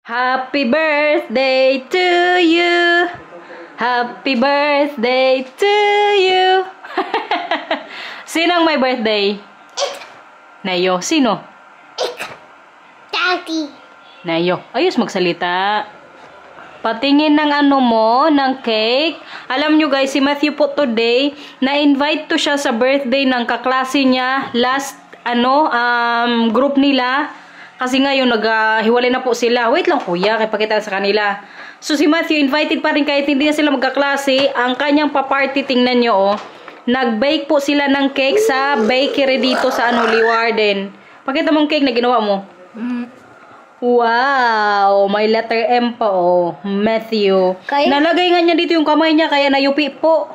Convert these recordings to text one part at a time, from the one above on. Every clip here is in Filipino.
Happy birthday to you. Happy birthday to you. Sinong may birthday? Nayo. Sino? Daddy. Nayo. Ayos magsalita. Patingin ng ano mo, ng cake. Alam nyo guys, si Matthew po today, na-invite to siya sa birthday ng kaklase niya. Last, group nila. Kasi ngayon, naghiwalay na po sila. Wait lang kuya, kaya pakita sa kanila. So si Matthew, invited pa rin kahit hindi na sila magkaklase. Ang kanyang paparty, tingnan nyo oh. Nag-bake po sila ng cake sa bakery dito sa Leeuwarden. Pakita mong cake na ginawa mo. Wow! May letter M pa oh. Matthew. Kaya? Nalagay nga niya dito yung kamay niya, kaya nayupi po.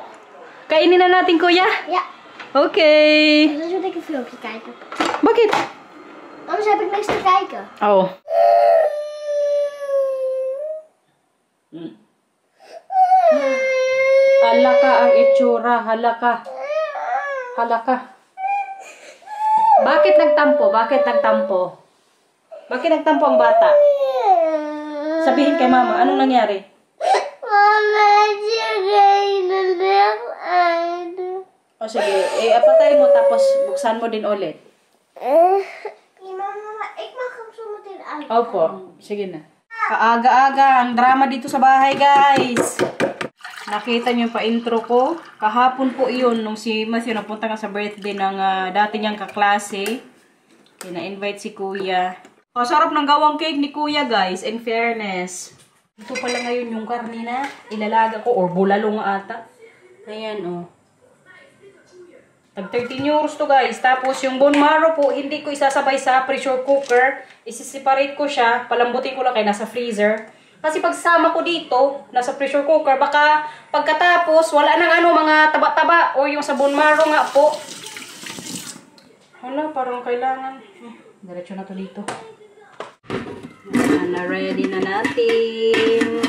Kainin na natin kuya. Ja. Okay. Dan wil ik een filmpje kijken. Bakit? Anders heb ik niks te kijken. Oh. Halaka ang itsura. Halaka. Halaka. Bakit nagtampo? Bakit nagtampo? Bakit nagtampo ang bata? Sabihin kay mama, anong nangyari? Mama, je uit. O sige, apatay mo tapos buksan mo din ulit. Mama, ik mag hem zo meteen uit. Opo, sige na. Kaaga-aga ang drama dito sa bahay, guys. Nakita niyo pa intro ko. Kahapon po iyon nung si Matthew napunta nga sa birthday ng dati niyang kaklase. Na-invite si kuya. Sarap ng gawang cake ni kuya, guys. In fairness. Ito pala ngayon yung karne na ilalaga ko. Or bulalo nga ata. Ayan, oh. Tag 13 euros to guys. Tapos yung bone marrow po, hindi ko isasabay sa pressure cooker. Isiseparate ko siya. Palambutin ko lang kaya nasa freezer. Kasi pagsama ko dito, nasa pressure cooker, baka pagkatapos, wala nang mga taba-taba. O yung sa bone marrow nga po. Hala, parang kailangan. Diretso na to dito. Na-ready na natin.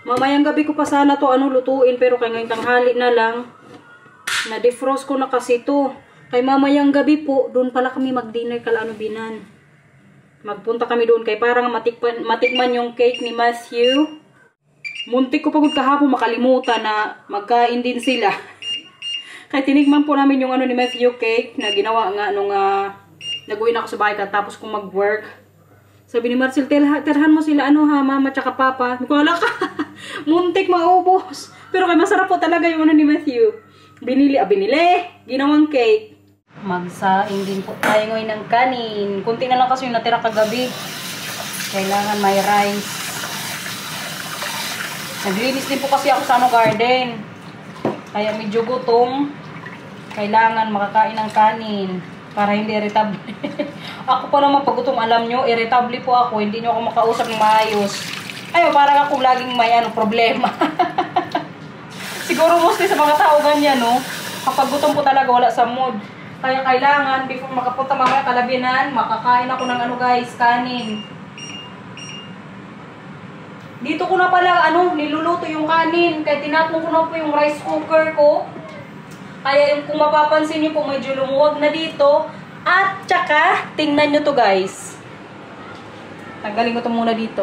Mamayang gabi ko pa sana to lutuin. Pero kaya ngayong tanghali na lang. Na-defrost ko na kasi to. Kay mamayang gabi po, doon pala kami mag-dinner binan. Magpunta kami doon kay parang matikman yung cake ni Matthew. Muntik ko pagod kahapon makalimutan na magkain din sila. Kaya tinikman po namin yung ni Matthew cake na ginawa nga nung nag-uwi na ako sa bahay tapos kong mag-work. Sabi ni Marcel, terhan mo sila mama tsaka papa. Wala ka. Muntik maubos. Pero kay masarap po talaga yung ni Matthew. Binili. Ginawang cake. Magsaing din po tayo ngayon ng kanin. Kunti na lang kasi yung natira kagabi. Kailangan may rice. Naglinis din po kasi ako sa garden. Kaya medyo gutom. Kailangan makakain ng kanin. Para hindi irritable. Ako pa naman pag gutom, alam nyo, irritable po ako. Hindi nyo ako makausap ng maayos. Ayun, parang ako laging may problema. Siguro mostly sa mga tao ganyan, no? Kapag gutom po talaga, wala sa mood. Kaya kailangan, before makapunta mamaya kalabinan, makakain ako ng guys, kanin. Dito ko na pala, niluluto yung kanin. Kaya tinapon ko na po yung rice cooker ko. Kaya kung mapapansin nyo po, medyo lumuwag na dito. At tsaka, tingnan nyo to guys. Tanggalin ko to muna dito.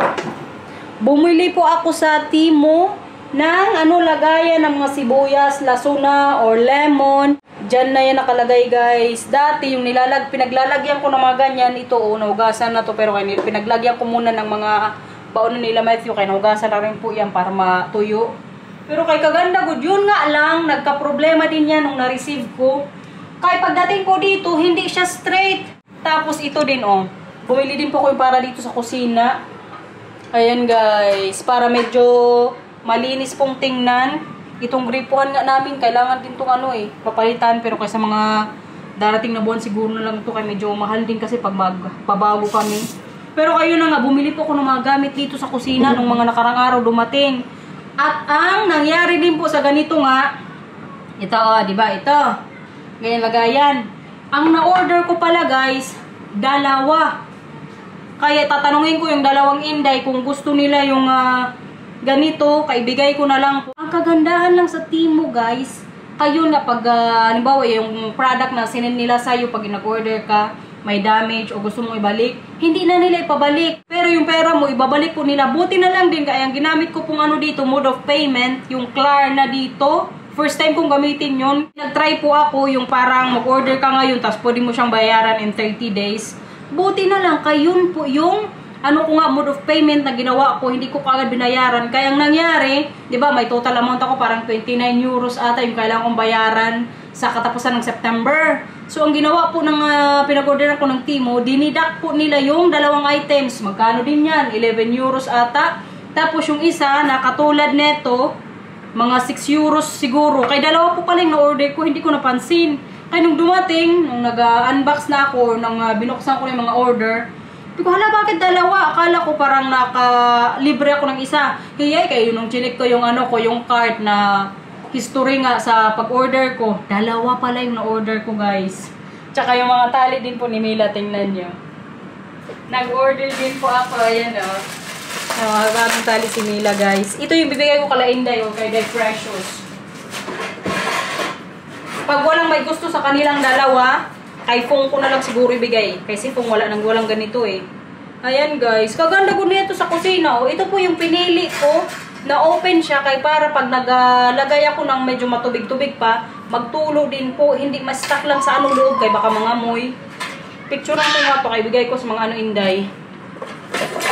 Bumili po ako sa Timo ng lagayan ng mga sibuyas, lasuna, or lemon. Diyan na yan nakalagay guys. Dati yung pinaglalagyan ko ng mga ganyan, ito nahugasan na to. Pero pinaglagyan ko muna ng mga baon nila Matthew. Kaya nahugasan na rin po yan para matuyo. Pero kay kaganda good, yun nga lang, nagka-problema din yan nung na-receive ko. Kaya pagdating ko dito, hindi siya straight. Tapos ito din bumili din po ko yung para dito sa kusina. Ayan guys, para medyo malinis pong tingnan. Itong gripuhan nga namin, kailangan din itong papalitan. Pero kaysa mga darating na buwan siguro na lang ito, kaya medyo mahal din kasi pag magpabago kami. Pero kayo na nga, bumili po ko ng mga gamit dito sa kusina nung mga nakarang araw dumating. At ang nangyari din po sa ganito nga, ito diba? Ito. Ganyan lagayan. Ang na-order ko pala guys, dalawa. Kaya tatanungin ko yung dalawang inday kung gusto nila yung ganito, kaibigay ko na lang. Ang kagandahan lang sa Timo guys, kayo na pag, halimbawa yung product na sinin nila sa'yo pag nag-order ka, may damage o gusto mong ibalik, hindi na nila ipabalik. Pero yung pera mo, ibabalik po nila. Buti na lang din, kaya ang ginamit ko pong ano dito, mode of payment, yung Klarna dito. First time kong gamitin yun. Nag-try po ako yung parang mag-order ka ngayon, tapos pwede mo siyang bayaran in 30 days. Buti na lang, kaya yun po yung ano ko nga, mode of payment na ginawa ko, hindi ko kagad binayaran. Kaya ang nangyari, di ba, may total amount ako, parang 29 euros ata yung kailangan kong bayaran sa katapusan ng September. So, ang ginawa po ng pinag-orderan ko ng Timo, dinidak po nila yung dalawang items. Magkano din yan? 11 euros ata. Tapos yung isa, na katulad neto, mga 6 euros siguro. Kaya dalawa po pala yung na-order ko, hindi ko napansin. Kaya nung dumating, nung nag-unbox na ako, nung binuksan ko yung mga order, sabi ko, hala, bakit dalawa? Akala ko parang naka-libre ako ng isa. Hiyay, kayo nung chinik ko yung ano ko, yung cart na history nga sa pag-order ko. Dalawa pala yung na-order ko, guys. Tsaka yung mga tali din po ni Mila, tingnan nyo. Nag-order din po ako, ayan o. Mga bagong tali si Mila, guys. Ito yung bibigay ko kala Inday o kay Day Precious. Pag walang may gusto sa kanilang dalawa, kay Fong ko na lang siguro ibigay. Kasi Fong walang ganito eh. Ayan guys. Kaganda ko nito sa kusina. O, ito po yung pinili ko. Na open siya. Kaya para pag naglagay ako ng medyo matubig-tubig pa, magtulo din po. Hindi ma-stuck lang sa anong loob. Kaya baka mangamoy. Picture mo nga ito. Kaya bigay ko sa mga ano Inday.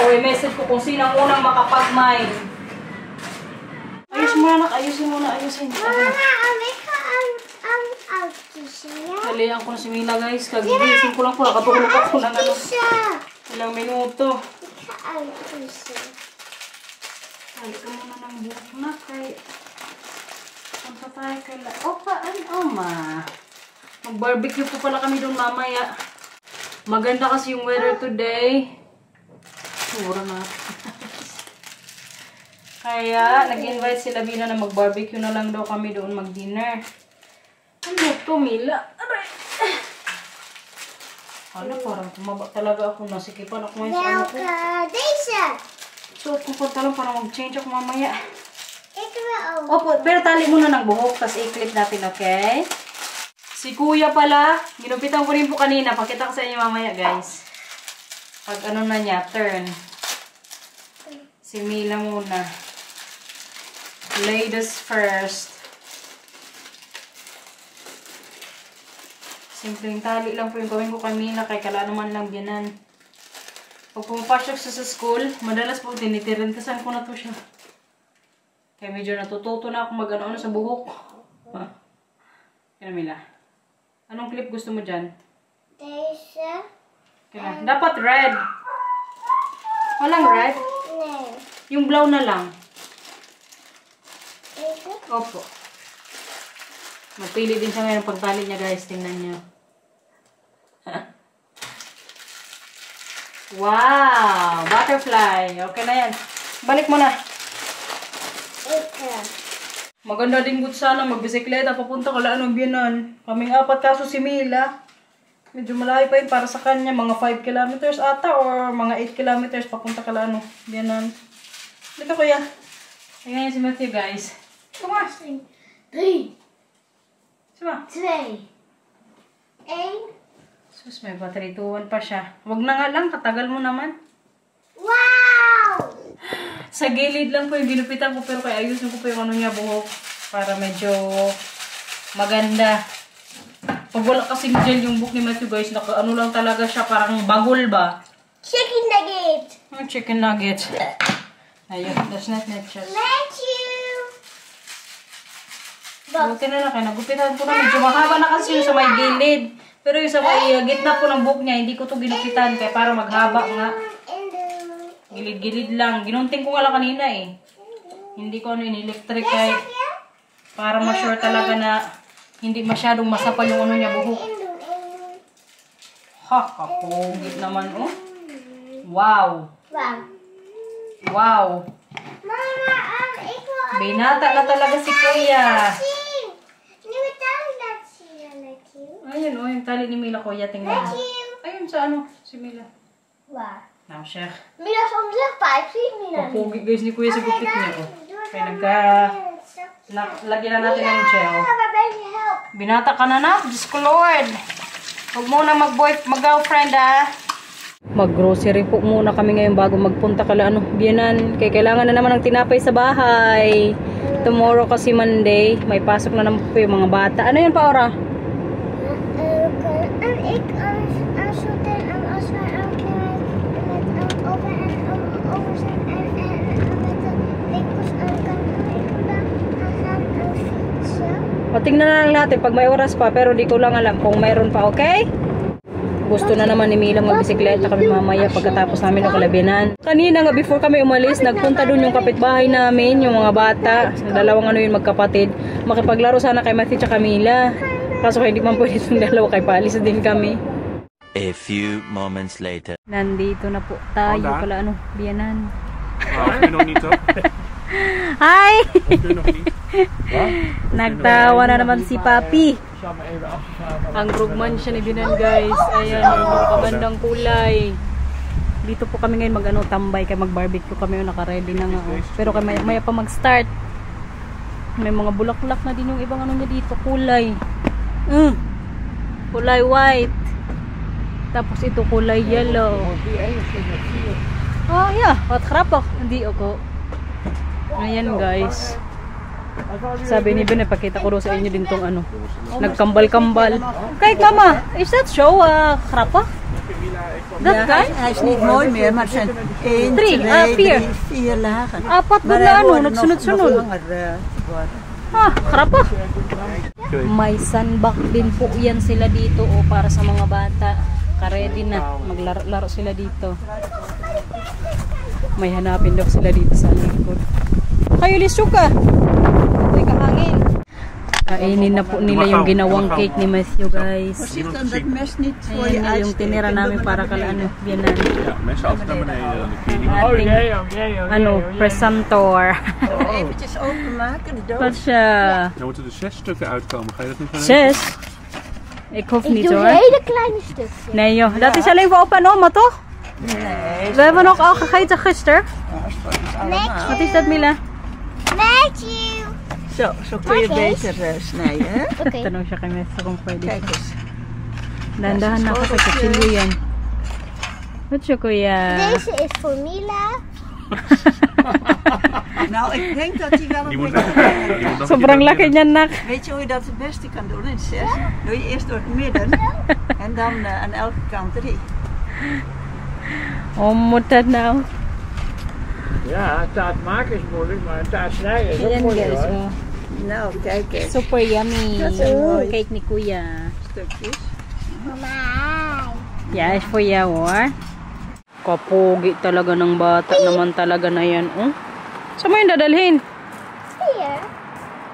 O message ko kung sinang unang makapag-mine. Ayusin mo na. Ayusin mo na. Ayusin. Halihan ko na si Mila guys. Kagigising ko lang po. Nakatulog ako ng ano. Ilang minuto. Halik ka muna ng buhok na kay... Punta tayo kay La... Opa, Oma. Mag-barbecue po pala kami doon mamaya. Maganda kasi yung weather today. Mura na. Kaya, nag-invite sila Bina na mag-barbecue na lang daw kami doon mag-dinner. Ano ito, Mila? Aray! Hala, parang tumaba talaga ako. Nasikipan ako ngayon sa ano ko. So, pupunta lang para mag-change ako mamaya. Opo, pero tali muna ng buhok, tapos i-clip natin, okay? Si Kuya pala, ginupitan ko rin po kanina. Pakita ko sa inyo mamaya, guys. Pag ano na niya, turn. Si Mila muna. Ladies first. Simpleng tali lang po yung gawin ko kay Mila, kay kala naman lang biyanan. Pag pumapasok siya sa school, madalas po tinitirintasan ko na to siya. Kaya medyo natututo na ako mag-ano sa buhok. Kaya Mila, anong clip gusto mo dyan? Kaya, dapat red. Walang red? No. Yung brown na lang. Opo. Magpili din siya ngayon pagtali niya guys. Tingnan niyo. Wow! Butterfly. Okay na yan. Balik mo na. Maganda din good sana magbisikleta. Papunta ka lang ng biyanan. Kaming 4 kaso si Mila. Medyo malayo pa yun para sa kanya. Mga 5 kilometers ata or mga 8 kilometers papunta ka lang biyanan. Dito kuya. Ayan si Matthew guys. Come on, sing. 3, Sima. 2, 1. Sus, may battery 2-1 pa siya. Wag na nga lang, katagal mo naman. Wow! Sa gilid lang po yung ginupitan ko, pero kaya ayusin ko po yung ano niya buhok para medyo maganda. Pag wala kasing gel yung buhok ni Matthew guys, ano lang talaga siya, parang bagol ba? Chicken nugget. Chicken nugget. Ayun, that's not natural. Matthew. Buti na lang, kaya nagupitan ko na. Medyo mahaba na kasi yung sa may gilid. Pero yung sa may gitna po ng buhok niya, hindi ko to ginupitan kaya para maghaba nga. Gilid-gilid lang. Ginunting ko nga lang kanina eh. Hindi ko ano in-electric kaya para ma-sure talaga na hindi masyadong masapal yung ano niya buhok. Ha, kapugit naman oh. Wow. Wow. Wow. Mama, ikaw. Binata na talaga si Kuya. Ayun oh, yung tali ni Mila Kuya. Tingnan mo. Ayun sa ano, si Mila. Wow. Now, siya. Mila som zegt 5 Mila. Papugi guys ni Kuya sa gupit niya oh. Kaya lagyan na natin ng gel. Binata ka na na. Diyos ko Lord. Huwag muna mag-girlfriend ah. Mag-grocery po muna kami ngayon bago magpunta kala biyanan. Kaya kailangan na naman ng tinapay sa bahay. Tomorrow kasi Monday, may pasok na naman po yung mga bata. Ano yun pa, Ora? O, tingnan na lang natin pag may oras pa, pero di ko lang alam kung mayroon pa, okay? Gusto na naman ni Mila magbisikleta kami mamaya pagkatapos namin ng kalabinan. Kanina nga before kami umalis, nagpunta dun yung kapitbahay namin, yung mga bata, dalawang yun magkapatid. Makipaglaro sana kay Matthew tsaka Mila. Kaso hindi man pwede itong dalawa, kay paalis din kami. A few moments later. Nandito na po tayo pala biyanan. Ik ben nog niet op. Hi! Ik ben nog niet. Nagtawa na naman si Papi. Ang rugman siya ni Binan, guys. Ayan, yung pagandang kulay. Dito po kami ngayon tambay kay mag-barbecue kami, naka-ready na nga. Pero kay maya pa mag-start. May mga bulaklak na din yung ibang niya dito, kulay. Kulay white. Tapos ito kulay yellow. Oh yeah, wat grappig. Hindi ako. Ayan guys. Sabi ni Ben, pakita ko sa inyo din tong nagkambal-kambal. Kijk mama, is that show grappig? Dat guy? Hij is niet mooi meer, maar het zijn 1, 3, 2, 4 4 lagen. Apat Maar na hij wordt nog nagsunod-sunod. langer worden. Grappig. May sandbag din po yan sila dito para sa mga bata. Ready na, maglaro sila dito. May hanapin daw sila dito sa likod. Kayo lisuka. Uy, kahangin. Kainin na po nila yung ginawang cake ni Matthew, guys. Dan dat mes niet voor je Ayan na yung tinira namin para kala biyanan. Ja, mensen altijd naar beneden dan de kleding. Ating, presentor. eventjes openmaken, de doos. Wat siya? Dan moeten er 6 stukken uitkomen. Ga je dat niet gaan 6? Ik hoef niet doe hoor. hele kleine stukjes. Nee joh, dat is alleen voor opa en oma toch? Nee. We hebben nog al gegeten gisteren. Matthew. Wat is dat, Mila? Matthew. Zo kun je Kijk eens. beter snijden, hè? Oké. Tanong siya kay Messi kung pwede. Kijk eens. Dahan-dahan na ako sa kutsilyo yan. Wat siya kuya? Deze is voor Mila. Nou, ik denk dat hij wel Die een moet beetje... Sobrang laki niyan nak. Weet je hoe je dat het beste kan doen in 6? Doe je eerst door het midden en dan aan elke kant 3. Oh, moet dat nou? Ja, taart maken is moeilijk, maar taart snijden is ook Ayan moeilijk guys, hoor. oh. Nou, kijk eens. Super yummy. Dat is mooi. Cake ni kuya. Stukjes. Mama. Yeah, is for you hoor. Kapogi talaga ng bata naman talaga na yan. Oh? Saan mo yung dadalhin? Hier.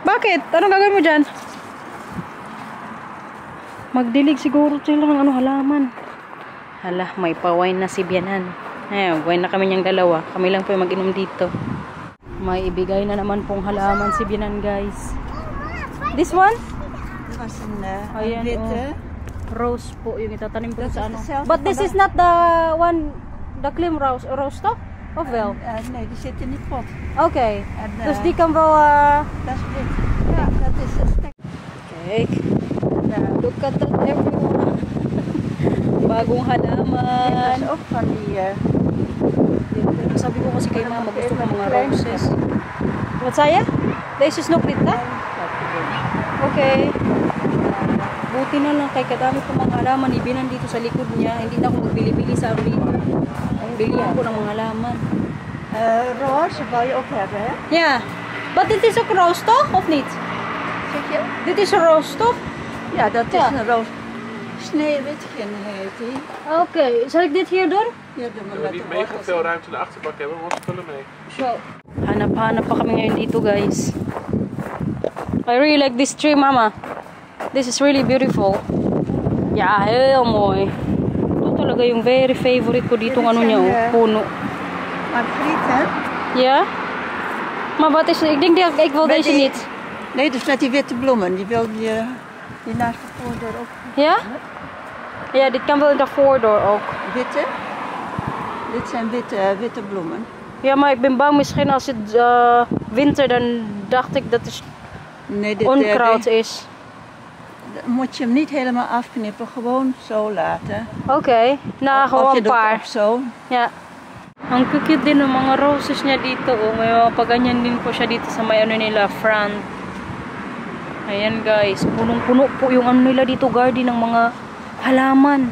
Bakit? Anong gagawin mo dyan? Magdilig siguro sila ng halaman. Hala, may pa-wine na si Bianan. Ayun, wine na kami niyang dalawa. Kami lang po yung mag-inom dito. May ibigay na naman pong halaman si Bianan, guys. This one? Dat was een Ayan, witte. Rose po yung itatanim po Dat sa is ano. hetzelfde But this van is not the one, the klim rose toch? Of wel? Nee, die zit in die pot. Okay. En, Dus die kan wel... Dat is wit. Ja, dat is een stek. Kijk. Look at that everyone. Bagong Dit halaman. is ook van die... Sabi ko kasi kay mama, gusto ko mga roses. Wat zei je? Deze is nog niet, hè? Okay. Buti na lang kay kadami ko mga halaman. Ibinan dito sa likod niya. Hindi na ako magbili-bili sa amin. Bilihan ko ng mga halaman. roze wil je ook hebben, hè? Ja. Maar dit is ook roos toch? Of niet? Zeg je? Dit is een roos toch? Ja, dat is Ja. een roos. Sneeuwwitje heet die. Oké. Zal ik dit hier doen? Ja, doe maar We met niet de mega wortels. veel ruimte in de achterbak hebben, want we vullen mee. So, hanap-hanap pa kami ngayon dito, guys. I really like this tree, mama. This is really beautiful. Ja, heel mooi. Ito talaga yung very favorite ko dito ng ano niya, oh, puno. Margriet, hè? Ja? Maar wat is, ik denk dat ik wil Met deze die- niet. Nee, dus met die witte bloemen. Die wil je die naast de voordeur ook. Ja? Ja, dit kan wel in de voordeur ook. Witte? Dit zijn witte bloemen. Ja, maar ik ben bang misschien als het winter, dan dacht ik dat het Nee, dit, onkruid is. Dan moet je hem niet helemaal afknippen, gewoon zo laten. Okay. Na Of ako je ang doet par. het zo. Yeah. Ang cute din ng mga roses niya dito. Oh. May mga paganyan din po siya dito sa may ano nila, front. Ayan guys. Punong-puno po yung ano nila dito, garden ng mga halaman.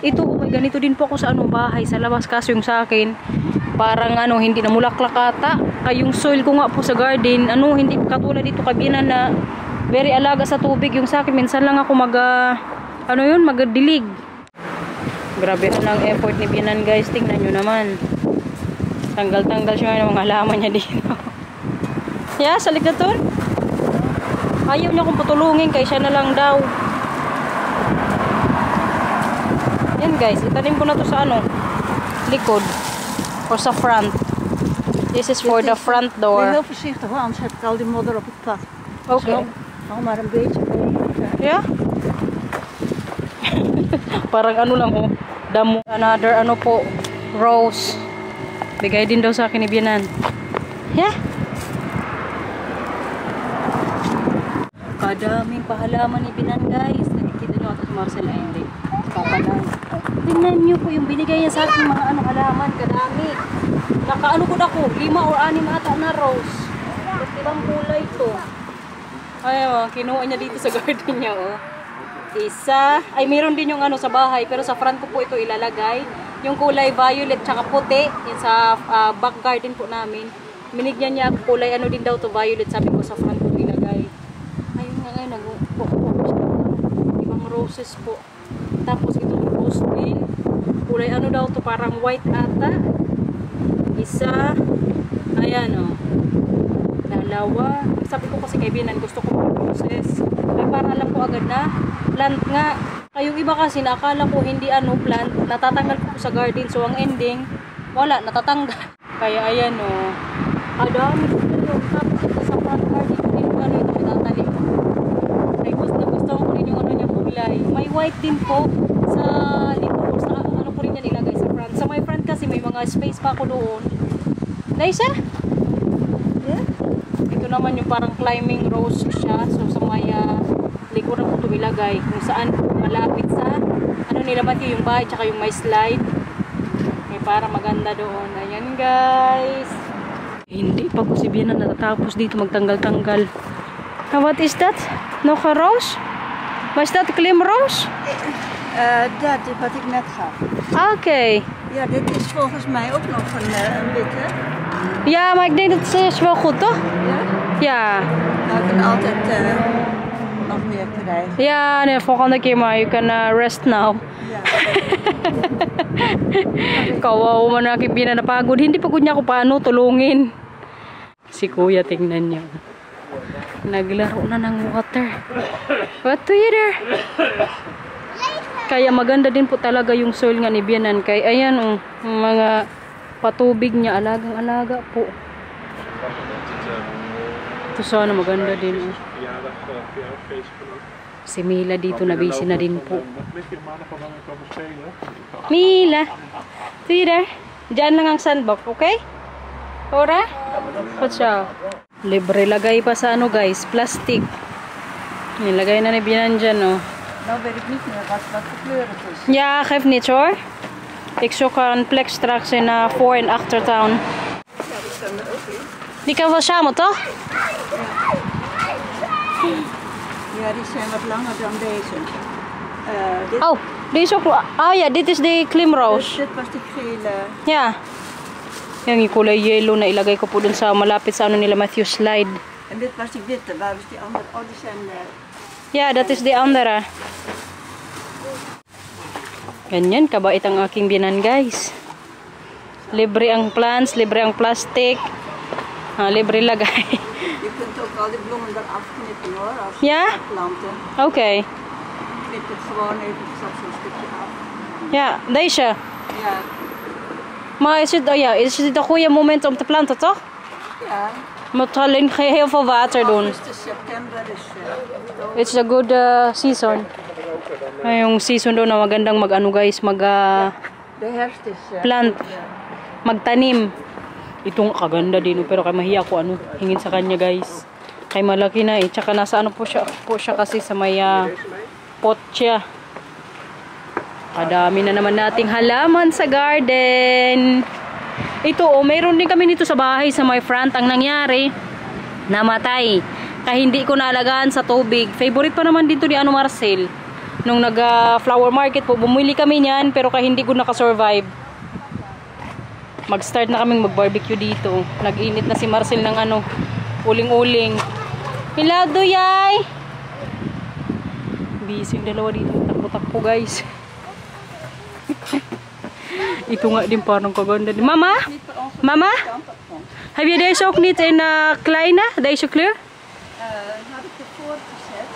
Ito, may ganito din po ako sa anong bahay, sa labas. Kaso yung sa akin, parang ano, hindi na mulaklak ata. Kaya yung soil ko nga po sa garden, ano, hindi katulad dito kabinan na very alaga sa tubig. Yung sa akin, minsan lang ako ano yun, magdilig. Grabe ang effort ni Bianan guys. Tingnan nyo naman. Tanggal-tanggal siya ng mga halaman niya dito. Yeah, salik na to. Ayaw niya kong patulungin kaya siya na lang daw. Yan guys, itanim ko na to sa ano, likod. Or sa front. This is for the front Ik ben door. heel voorzichtig, hoor, anders heb ik al die modder op het pad. Okay. Zo, hou maar een beetje boven. Yeah? Parang ano lang oh. Damo. Another ano po. Rose. Bigay din daw sa akin ni Bianan. Yeah? Kadaming pahalaman ni Bianan guys. Nakikita nyo ata si Marcel ay hindi. Kapalan. Tingnan nyo po yung binigay niya sa akin mga ano halaman. Kadami. Nakaano ko na ko. 5 or 6 ata na rose. Ba't ibang kulay to? Ay, kinuha niya dito sa garden niya oh. Isa. Ay, meron din yung ano sa bahay. Pero sa front ko po ito ilalagay. Yung kulay violet tsaka puti. Yung sa back garden po namin. Binigyan niya kulay ano din daw to violet. Sabi ko sa front ko ilagay. Ayun nga ngayon. Ibang roses po. Tapos itong rose din. Kulay ano daw to parang white ata. Isa. Ayan o. Dalawa. Sabi ko kasi kay Bianan gusto ko mag-roses. Ay para alam ko agad na plant nga. Kayong iba kasi nakala ko hindi ano plant, natatanggal ko sa garden. So ang ending, wala, natatanggal. Kaya ayan o. Adami ito. Tapos ito sa front garden, hindi ko ano ito matatalim. Ay gusto ko rin yung ano niya kulay. May white din po sa likod. Sa ano ko rin yan ilagay sa front. Sa my front kasi may mga space pa ako doon. Daisa? Yeah? Ito naman yung parang climbing rose siya. So sa may likuran ko ito ilagay. Kung saan malapit sa ano nila ba yung bahay tsaka yung may slide. May para maganda doon. Ayan guys. Hindi pa ko si Bianan natatapos dito magtanggal-tanggal. What is that? Nog een roos? Was dat klimroos? Dat is wat ik net gaf. Oké. Ja, dit is volgens mij ook nog een witte. Ja, maar ik denk dat het is wel goed, toch? Ja? Ja. Nou, ik kan altijd nog meer krijgen. Ja, nee, volgende keer maar. You can rest now. Ja. Kawawa man na Bianan napagod. Hindi pagod niya ako paano tulungin. Si Kuya, tingnan niyo. Naglaro na ng water. What do you there? Kaya maganda din po talaga yung soil nga ni Bianan. Kaya ayan oh, mga patubig niya. Alagang-alaga po. Ito sana maganda din oh. Si Mila dito na busy na din po. Mila, do you there? Diyan lang ang sandbox, okay? Ora? What's up? Libre lagay pa sa ano guys, plastic. Nilagay na ni Bianan dyan oh. Nou weet ik niet meer wat voor kleur het is. Ja, geeft niets hoor. Ik zoek een plek straks in voor- en achtertuin. Ja, die staan er ook in. Die kan wel samen toch? Ja, die zijn wat langer dan deze. Dit, Oh, die is ook... Oh ja, dit is de klimroos. dit was die gele. Ja. Yung kulay yellow na ilagay ko po dun sa malapit sa ano nila Matthew Slide. En dit was die witte. Waar is die andere? Oh, die zijn... Ja, dat is de andere. Ganyan, kabait ang aking Bianan guys. Libre ang plants, libre ang plastic. Libre lagay. Je kunt ook al die bloemen eraf knippen hoor. Als Ja? planten. Oké. Knip het gewoon eventjes op zo'n stukje af. Ja, deze. Ja. Maar is het een goede moment om te planten, toch? Ja. Je moet alleen heel veel water doen. Augustus, september is... It's a good season. Yung season doon na magandang mag-ano guys, de herfst is... plant, magtanim. Itong kaganda din, pero kaya mahiya ko ano, hingin sa kanya guys. Kay malaki na eh. Tsaka nasa ano po siya kasi sa may pot siya. Kadami na naman nating halaman sa garden. Ito oh, mayroon din kami nito sa bahay sa my front. Ang nangyari, namatay. Kaya hindi ko naalagaan sa tubig. Favorite pa naman dito ni Marcel. Nung nag-flower market po, bumili kami niyan. Pero kaya hindi ko nakasurvive. Mag-start na kaming mag-barbecue dito. Nag-init na si Marcel ng uling-uling. Hilado yay! Busy yung dalawa dito. Takbo-takbo guys. Ito nga din parang kaganda din. Mama? Mama? Have you deze ook niet in kleine? Deze kleur? Had ik ervoor gezet.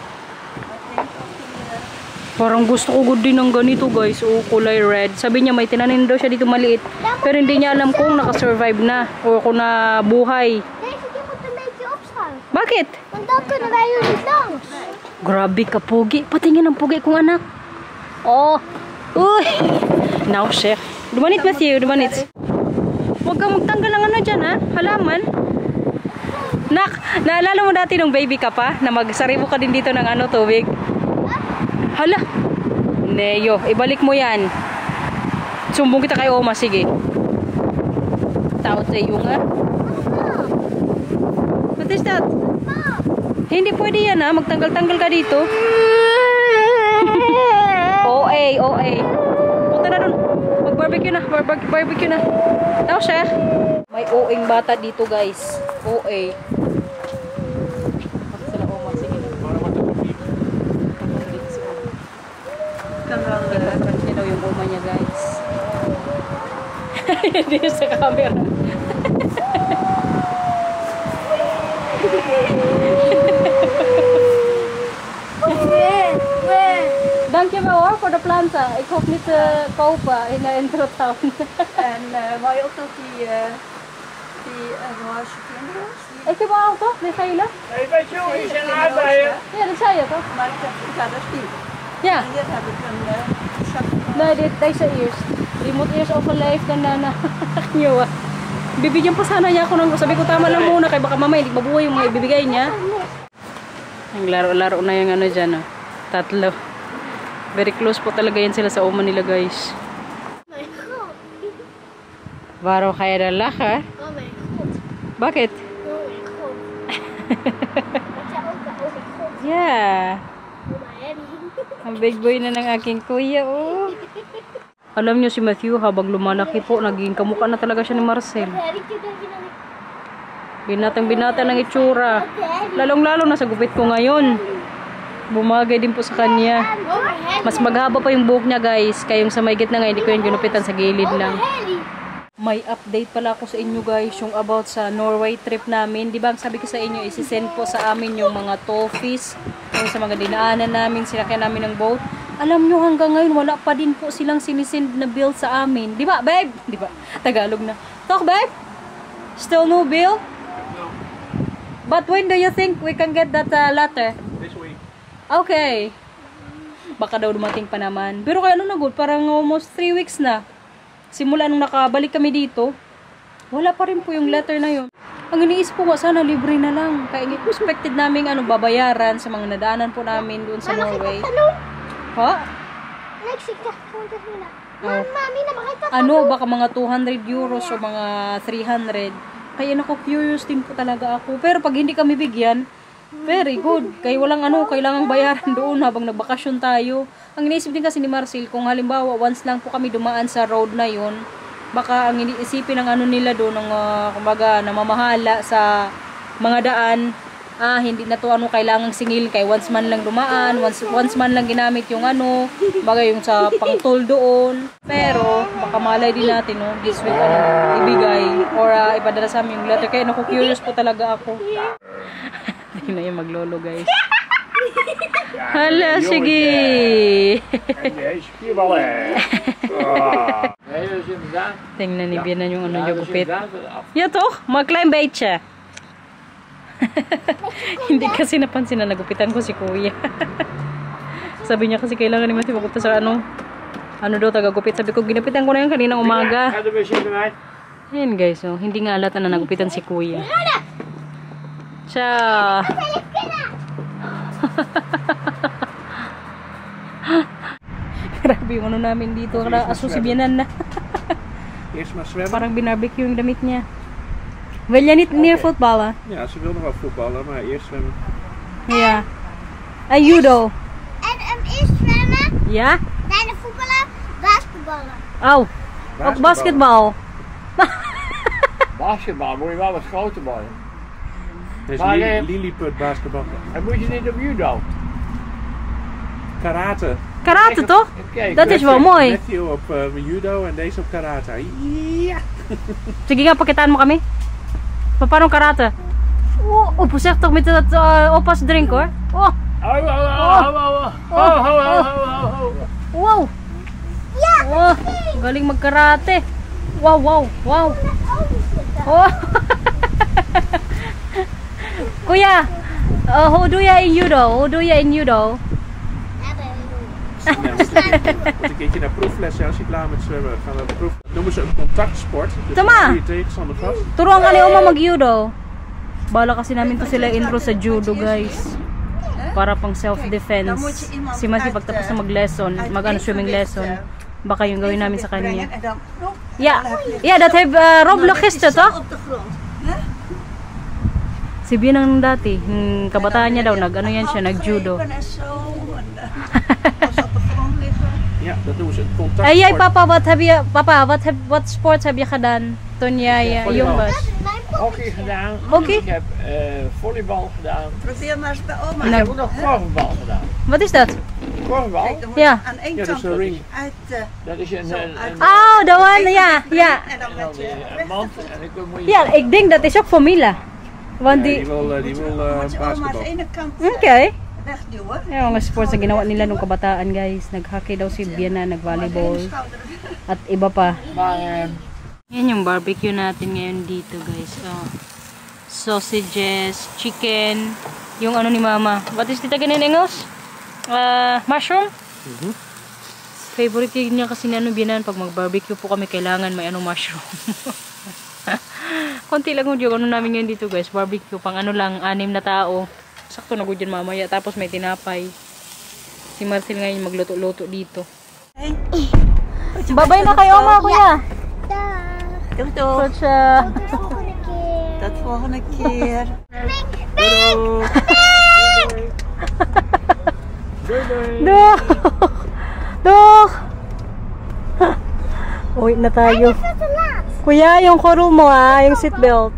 Maar ik denk dat die... Parang gusto ko good din ng ganito guys. O kulay red. Sabi niya may tinanim daw siya dito maliit. Pero hindi niya alam kung nakasurvive na. O kung nabuhay. Deze die moet een beetje opschuiven. Bakit? Want dan kunnen wij er niet langs. Grabe ka, pogi. Patingin ang pogi kong anak. Oh. Uy. Now, chef. Dumanit, Matthew. Dumanit. Huwag kang magtanggal ng dyan, ha? Halaman. Nak, naalala mo dati nung baby ka pa? Na magsaribo ka din dito ng tubig? Hala. Neo, ibalik mo yan. Sumbong kita kay Oma, sige. Tao sa iyo nga. What is that? Hindi pwede yan, ha? Magtanggal-tanggal ka dito. OA. Punta na dun. Mag-barbecue na. Barbecue na. Tao siya. May OA bata dito guys. OA. Bakit sila Oma? Sige na. Nag-crush niya daw yung Oma niya guys. Hindi sa camera. Dankjewel hoor voor de planten. Ik hoef niet te kopen in de introtown. En wou je ook nog die roze kinderen? Ik heb al toch, die gele? Hey, weet je hoe, die zijn uitbreiden. Ja, dat zei je toch? Maar ja, dat is die. Ja. En dit heb ik een zak. Nee, deze eerst. Die moet eerst overleefd en daarna nieuwe. Bibigyan pa sana niya ako ng, sabi ko tama lang muna kaya baka mamaya hindi mabuhay yung mga ibibigay niya. Ang laro-laro na yung dyan, oh. Tatlo. Very close po talaga yan sila sa Oma nila guys. Mijn god. Waarom ga je daar lachen? Oh mijn god. Bakit? Oh mijn god. Wat jij ook oh mijn god. Yeah. Oh my Henny. Ang big boy na ng aking kuya, oh. Alam niyo si Matthew, habang lumalaki po, naging kamukha na talaga siya ni Marcel. Binatang-binata ng itsura. Lalong-lalo na sa gupit ko ngayon. Bumagay din po sa kanya. Mas maghaba pa yung buhok niya guys. Kayong sa may gitna nga, hindi ko yung ginupitan sa gilid lang. May update pala ako sa inyo guys, yung about sa Norway trip namin. Di ba sabi ko sa inyo, isi-send po sa amin yung mga trophies. Yung sa mga dinaanan namin, sinakyan namin ng boat. Alam nyo hanggang ngayon, wala pa din po silang sinisend na bill sa amin. Di ba, babe? Di ba? Tagalog na. Talk, babe? Still no bill? No. But when do you think we can get that letter? This week. Okay. Baka daw dumating pa naman. Pero kaya ano na good, parang almost 3 weeks na. Simula nung nakabalik kami dito, wala pa rin po yung letter na yun. Ang iniisip ko nga, sana libre na lang. Kaya expected namin babayaran sa mga nadaanan po namin doon sa Norway. Ha? Next, ik dacht gewoon tegen Mina. Oh. Mami, na makita Ano, baka mga 200 euros o mga 300. Kaya curious din po talaga ako. Pero pag hindi kami bigyan, very good. Kaya walang kailangang bayaran doon habang nagbakasyon tayo. Ang iniisip din kasi ni Marcel, kung halimbawa once lang po kami dumaan sa road na yun, baka ang iniisipin ng nila doon, ng kumbaga namamahala sa mga daan, hindi na to kailangang singil kay once man lang dumaan, once man lang ginamit yung bagay yung sa pang-toll doon. Pero baka malay din natin this week ibigay or ipadala sa amin yung letter. Kaya curious po talaga ako. Hindi na yung maglolo guys. Hala, sige. Nee, zie je wel hè. Nee, dat is inderdaad. Tingnan ni Bianan yung yung gupit. Inderdaad af. Ja toch? Maar klein beetje. Hindi kasi napansin na nagupitan ko si kuya. Sabi niya kasi kailangan ni Matthew magpunta sa daw tagagupit. Sabi ko ginapitan ko na yun kaninang umaga. Ga er weer zitten, meid. Ayan guys, hindi nga alata na nagupitan si kuya. Ciao. Grabe yung ano namin dito. Aso si Bianan na. Eerst maar zwemmen. Parang binarbecue yung damit niya. Wil jij niet meer voetballen? Ja, ze wil nog wel voetballen, maar eerst zwemmen. Ja. En judo? En eerst zwemmen, Ja? daarna voetballen, basketballen. Oh, ook basketbal. Basketbal moet je wel wat groter worden. Dus Maar, Lilliput basketbal. En moet je niet op judo? Karate. Karate toch? Kijk, Dat is wel mooi. Matthew op judo en deze op karate. Ja. Sige nga, pakitaan mo kami. Paano karate? Oh, voorzichtig met dat oppas drink hoor. Oh, wow. Ja, Oh, galing magkarate. Wow, wow, wow. Oh. Kuya, hoe doe jij in judo? Hoe doe jij in judo? Ja, moet een keertje naar proeflessen als je klaar met zwemmen. Gaan we op proef. Dat noemen ze een contactsport. Dus Tama. dan hou je tegenstander vast. Turuan ka ni Oma mag-judo. Bala kasi namin to sila intro sa judo guys. Para pang self-defense. Si Masi pagtapos na mag-lesson, swimming lesson. Baka yung gawin namin sa kanya. En dan, Ja, ja, dat heeft Roblox gisteren toch? op de grond. Si Bianang dati, kabataan niya daw, nag-ano yan siya, nag-judo. En zo. Als op de grond liggen. Ja, dat noemen ze een contactsport. Ay, papa, wat sports heb je gedaan toen jij jong was? Hockey gedaan. Hockey? Ik heb volleybal gedaan. Probeer maar eens bij oma. Ik heb ook nog korfbal gedaan. Wat is dat? Korfbal? Kijk, dan moet Ja. je aan één Ja, dat kant is een ring. uit Dat is een Oh, the one, ja, ja. en dan en dan met je een mand en ik moet je... Ja, ik denk dat is ook voor Mila. Want Ja, die... die wil moet je oma aan basketbal. de ene kant Okay. wegduwen. Yung mga sports na ginawa nila nung kabataan guys. Nag-hockey daw si Biana, nag-volleyball. At iba pa. Maar Yan yung barbecue natin ngayon dito guys. Oh. Sausages, chicken, yung ano ni mama. What is tita ganun Engels? Mushroom? Favorite niya kasi ni ano Bianan. Pag mag-barbecue po kami kailangan may ano mushroom. Konti lang yung ano namin ngayon dito guys. Barbecue pang ano lang, 6 na tao. Sakto na gud yan mamaya. Tapos may tinapay. Si Marcel ngayon magluto-luto dito. Babay na kayo mga kuya. Doeg, doeg. Tot siya. Volgende keer. Tot volgende keer. Dok! Dok! Uwi na tayo. Wat te laat. Kuya, yung coral mo yung seatbelt.